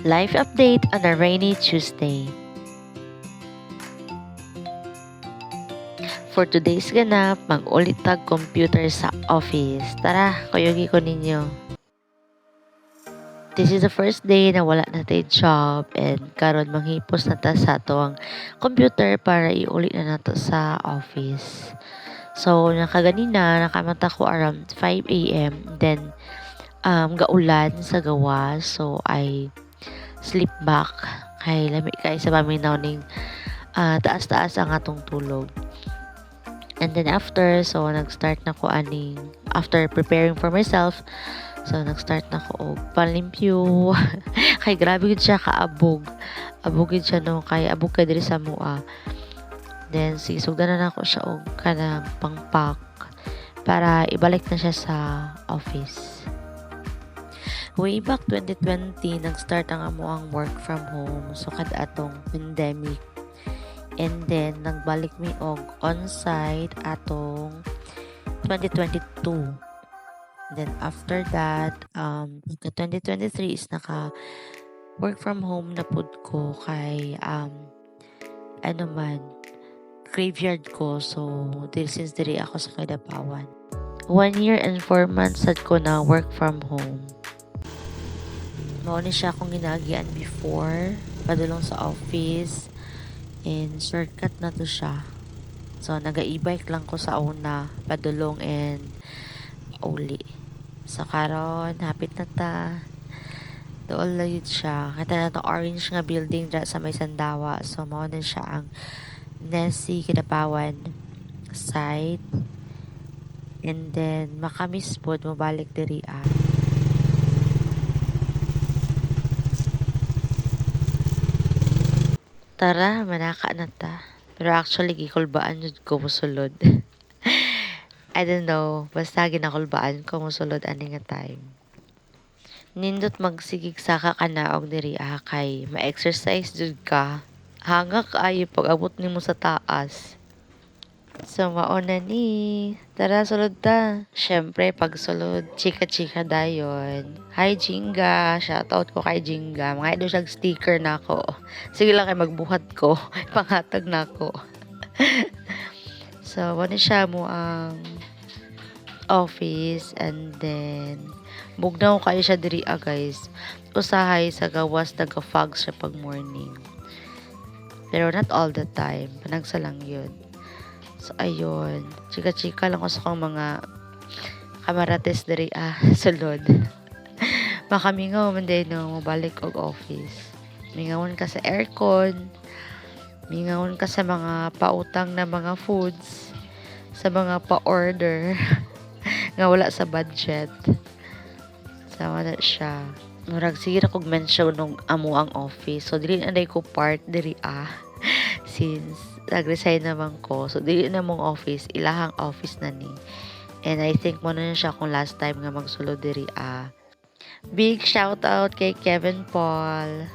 Life update on a rainy Tuesday. For today's ganap, mag-ulit tag computer sa office. Tara, kuyugi ko ninyo. This is the first day na wala na tayo job and karon manghipos na ta sa ato ang computer para iuli na nato sa office. So, nakaganina, nakamata ko around 5 a.m. Then, gaulan sa gawa. So, I sleep back. Kay lami kay sa paminaw ning taas-taas ang atong tulog. And then after, so nag-start na ko aning, after preparing for myself, so nag-start na ko og panlimpyo. Kay grabe gid siya kaabog. Abog gid siya no, kay abog ka diri sa mua. Then sisugdan na ako siya og kanang pangpak para ibalik na siya sa office. Way back 2020, nag-start ang amuang work from home. So, kad atong pandemic. And then, nagbalik mi og on-site atong 2022. Then, after that, 2023 is naka work from home na pud ko kay, ano man, graveyard ko. So, since diri ako sa Kidapawan. 1 year and 4 months sad ko na work from home. Mao ni siya akong ginagian before, padulong sa office, and shortcut na to siya. So, naga-e-bike lang ko sa una, padulong and uli. So, karon hapit na ta. Doon lang yun siya. Kita na itong orange nga building dra sa may Sandawa. So, mao na siya ang Nessie Kidapawan site. And then, makamis po, mabalik diri Tara, manaka na ta. Pero actually, gikulbaan yun ko musulod. I don't know. Basta ginakulbaan ko musulod ani nga time. Nindot magsigig sa kakanaog diri kay ma-exercise jud ka. Hanga kaayo pag abot nimo sa taas. So, mauna ni. Tara, sulod ta. Syempre, pag sulod, chika-chika dayon. Hi, Jinga. Shoutout ko kay Jinga. Mga idol siyang sticker na ako. Sige lang kay magbuhat ko. Pangatag na ako. So, wala siya mo ang office. And then, bugnaw kayo siya diri guys. Usahay sa gawas, nag-fog siya pag morning. Pero not all the time. Panagsa lang yun. So, ayun. Chika-chika lang ko sa kong mga kamarates dari sulod. Makamingaw man din no, mabalik og office. Mingawon ka sa aircon. Mingawon ka sa mga pautang na mga foods. Sa mga pa-order. nga wala sa budget. Sama na siya. Murag sige ra kog mention nung amo ang office. So, dili na ko part diri since nag-resign naman ko. So, dili na mong office. Ilahang office na ni. And I think mo na siya kung last time nga magsulod diri Big shout out kay Kevin Paul.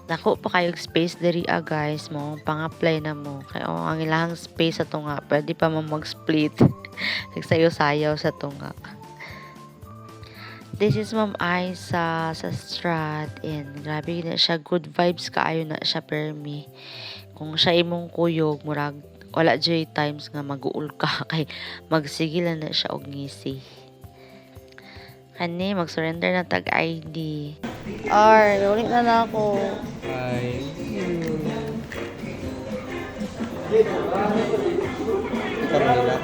Nako pa kayong space diri guys. Mo pang-apply na mo. Kaya ang ilahang space sa tunga. Pwede pa mo mag-split. Nagsayo-sayaw sa tunga. This is Ma'am Aiza sa Strat. And grabe na siya. Good vibes kaayo na siya permi. Kung siya imong kuyog, murag wala joy times nga mag-uul ka kay magsigilan na siya og ngisi. Kani mag-surrender na tag ID. Ulit na ako. Hi. Ikaw nila.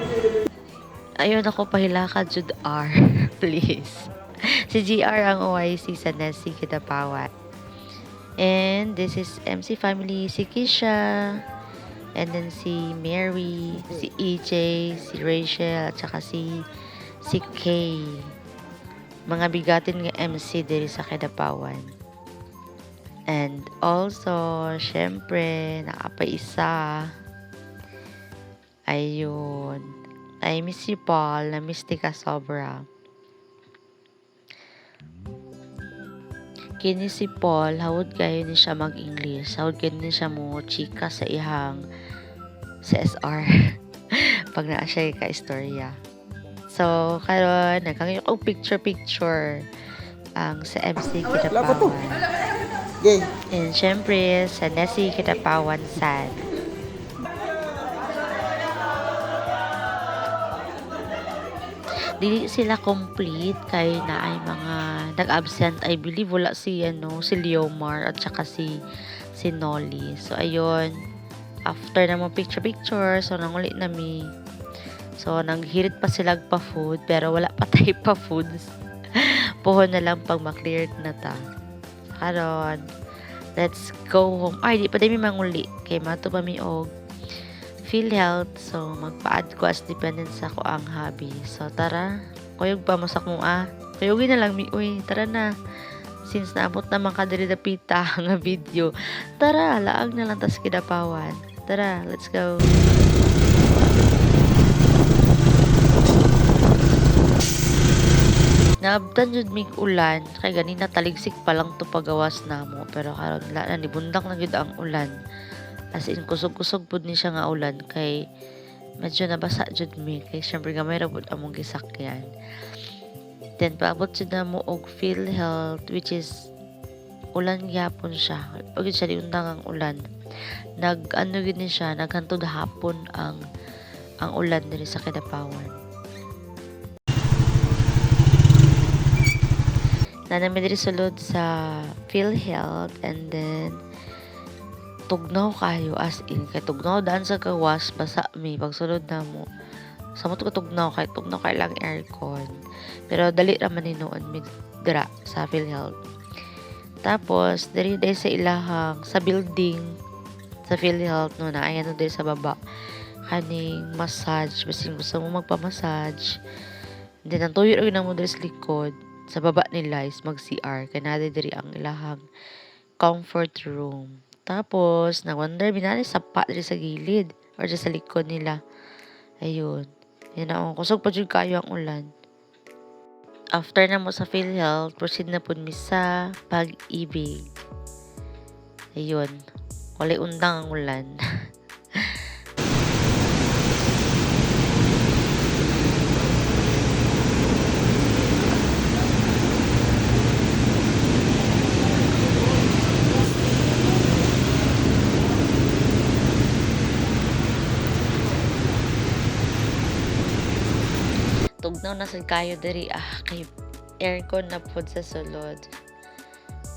Ayun ako pahilakad jud please. Si GR ang OIC sa Nessie Kidapawan. And this is MC Family, si Kisha, and then si Mary, si EJ, si Rachel, at saka si Kay. Mga bigatin nga MC diri sa Kidapawan. And also, syempre, nakapaisa. Ayun. I miss you, Paul. Na-miss ka sobra. Kini si Paul, hawod kayo ni siya mag-English. Hawod kayo ni siya mo chika sa ihang CSR. Pag naa siya ka-istorya. So, karon nagkangyo og picture-picture. ang sa MC Wala pa to. Kidapawan. Okay. And syempre, sa Nessie Kidapawan Sad. Dili sila complete kay na ay mga nag-absent. I believe wala si Leomar at saka si Nolly. So ayun, after na mo picture so nanguli nami. So naghirit pa sila pa food pero wala pa tayo pa foods. Puhon na lang pag ma-cleared na ta. Karon, let's go home. Ay, di pa dami manguli kay mato pa mi og PhilHealth. So magpa-add ko as dependent sa ko ang hobby. So tara, kuyog pa masak mo kuyogin na lang mi. Uy, tara na. Since naabot naman ka diri dapita nga video. Tara, laag na lang tas Kidapawan. Tara, let's go. Naabtan jud mig ulan kay ganina taligsik pa lang to pagawas namo pero karon la na nibundak na gyud ang ulan. As in kusog-kusog pud ni siya nga ulan kay medyo nabasa jud mi kay syempre gamay ra pud among gisakyan. Then paabot jud na mo og PhilHealth which is ulan gyapon siya. Og siya diundang ang ulan. Nag-ano gid ni siya, naghantod hapon ang ulan diri sa Kidapawan. Nanami diri sulod sa PhilHealth and then tugnaw kayo as in kay tugnaw daan sa gawas basa mi pagsulod na mo sa mo tugnaw kay lang aircon pero dali ra man ni noon mi dira sa PhilHealth. Tapos diri sa ilahang sa building sa PhilHealth no na ayan diri sa baba kaning massage basin gusto mo magpa-massage then ang tuyo ra mo diri sa likod sa baba nila is mag-CR kaya nade diri ang ilahang comfort room. Tapos na-wonder binali sapa diri sa gilid or sa likod nila. Ayun. Yan na kusog pa jud kayo ang ulan. After na mo sa PhilHealth, proceed na pud mi sa Pag-ibig. Ayun. Walay undang ang ulan. Tugnaw na sad kayo diri kay aircon na pod sa sulod.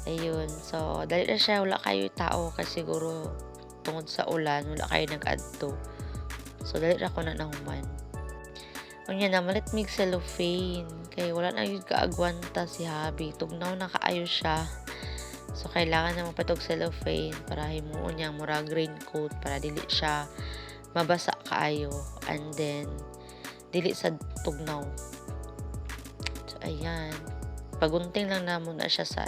Ayun, so dali na siya wala kayo tao kasi siguro tungod sa ulan wala kayo nag-adto. So dali ra ko na nahuman. Unya na malit mig cellophane kay wala na gyud kaagwanta si Habi. Tugnaw na kaayo siya. So kailangan na mapatog cellophane para himuon niyang murag raincoat para dili siya mabasa kaayo and then dili sa tugnaw. So ayan, pagunting lang namon na siya sa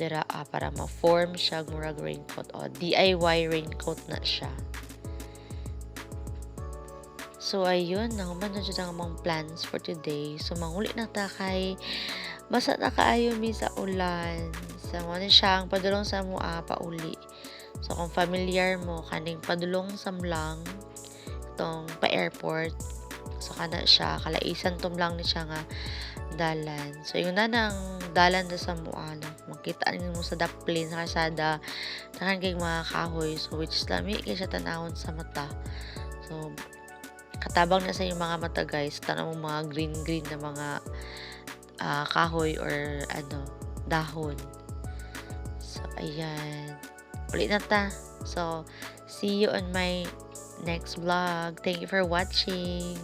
dira para ma-form siya murag raincoat o DIY raincoat na siya. So ayun, nahuman na jud ang among plans for today. So manguli na ta kay basa na kaayo mi sa ulan. So mo ni siya ang padulong sa mo pauli. So kung familiar mo kaning padulong sa Mlang tong pa-airport, so kana siya kalaisan tumlang ni siya nga dalan. So yung nang dalan na sa muano makita mo sa daplin sa kasada takan kay mga kahoy, so which is lami kay siya tanawon sa mata. So katabang na sa yung mga mata guys, tanaw mo mga green na mga kahoy or dahon. So ayan, ulit na ta. So see you on my next vlog. Thank you for watching.